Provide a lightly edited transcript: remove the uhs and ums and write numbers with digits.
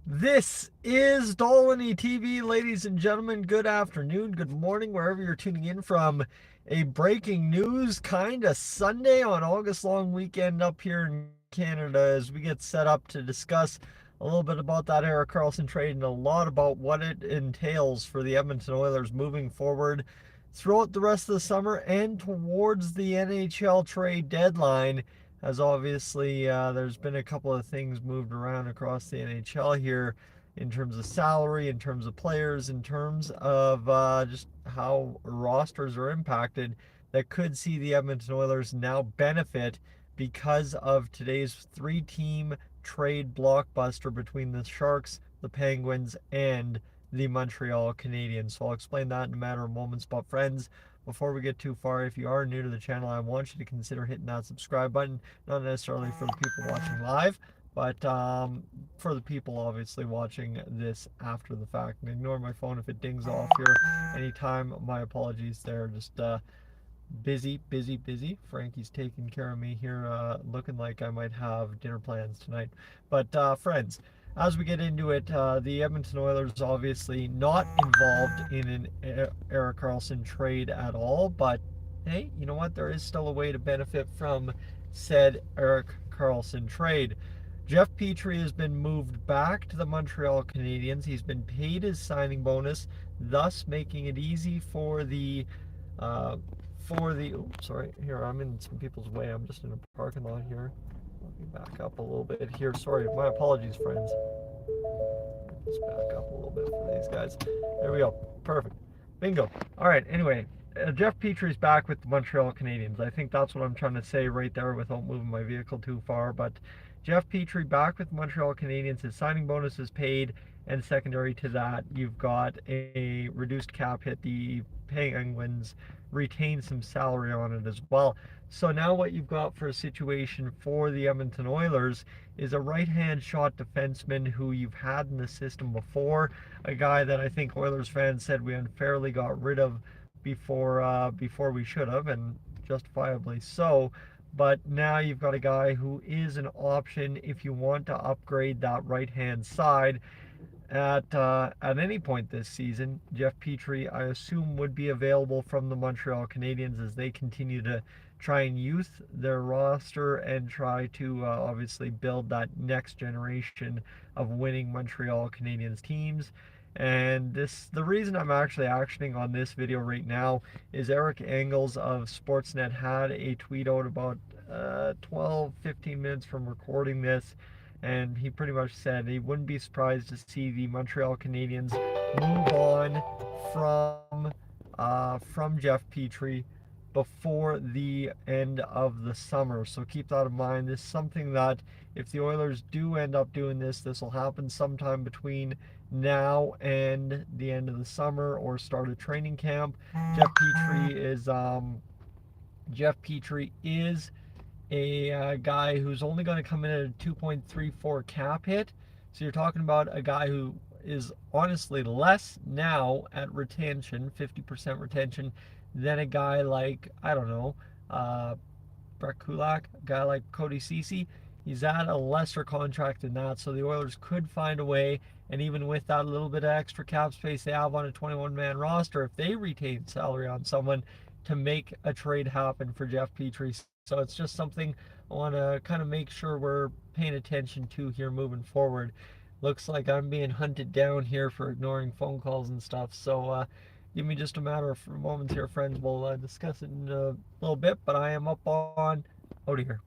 This is Dolynny TV, ladies and gentlemen. Good afternoon, good morning, wherever you're tuning in from. A breaking news kind of Sunday on August long weekend up here in Canada as we get set up to discuss a little bit about that Erik Karlsson trade and a lot about what it entails for the Edmonton Oilers moving forward throughout the rest of the summer and towards the NHL trade deadline, as obviously there's been a couple of things moved around across the NHL here in terms of salary, in terms of players, in terms of just how rosters are impacted that could see the Edmonton Oilers now benefit because of today's three-team trade blockbuster between the Sharks, the Penguins, and the Montreal Canadiens. So I'll explain that in a matter of moments. But friends, before we get too far, if you are new to the channel, I want you to consider hitting that subscribe button, not necessarily for the people watching live, but for the people obviously watching this after the fact. And ignore my phone if it dings off here anytime. My apologies there. Just busy. Frankie's taking care of me here, looking like I might have dinner plans tonight. But friends, as we get into it, the Edmonton Oilers obviously not involved in an Erik Karlsson trade at all. But hey, you know what? There is still a way to benefit from said Erik Karlsson trade. Jeff Petry has been moved back to the Montreal Canadiens. He's been paid his signing bonus, thus making it easy for the uh, oops, sorry, here, I'm in some people's way. I'm just in a parking lot here. Let me back up a little bit here. Sorry, my apologies, friends. Just back up a little bit for these guys. There we go. Perfect. Bingo. All right, anyway, Jeff Petry's back with the Montreal Canadiens. I think that's what I'm trying to say right there without moving my vehicle too far. But Jeff Petry back with the Montreal Canadiens. His signing bonus is paid, and secondary to that, you've got a reduced cap hit. The Penguins retain some salary on it as well. So now what you've got for a situation for the Edmonton Oilers is a right-hand shot defenseman who you've had in the system before, a guy that I think Oilers fans said we unfairly got rid of before we should have, and justifiably so. But now you've got a guy who is an option if you want to upgrade that right-hand side at any point this season. Jeff Petry, I assume, would be available from the Montreal Canadiens as they continue to try and youth their roster and try to obviously build that next generation of winning Montreal Canadiens teams. And the reason I'm actually actioning on this video right now is Eric Engels of Sportsnet had a tweet out about 12-15 minutes from recording this, and he pretty much said he wouldn't be surprised to see the Montreal Canadiens move on from Jeff Petry before the end of the summer. So keep that in mind. This is something that if the Oilers do end up doing this will happen sometime between now and the end of the summer or start of training camp. Jeff Petry is a guy who's only going to come in at a 2.34 cap hit. So you're talking about a guy who is honestly less now at retention, 50% retention, than a guy like, I don't know, Brett Kulak, a guy like Cody Ceci. He's at a lesser contract than that, so the Oilers could find a way, and even with that little bit of extra cap space they have on a 21-man roster, if they retain salary on someone, to make a trade happen for Jeff Petry. So it's just something I want to kind of make sure we're paying attention to here moving forward. Looks like I'm being hunted down here for ignoring phone calls and stuff. So give me just a matter of moments here, friends. We'll discuss it in a little bit, but I am up on out of here.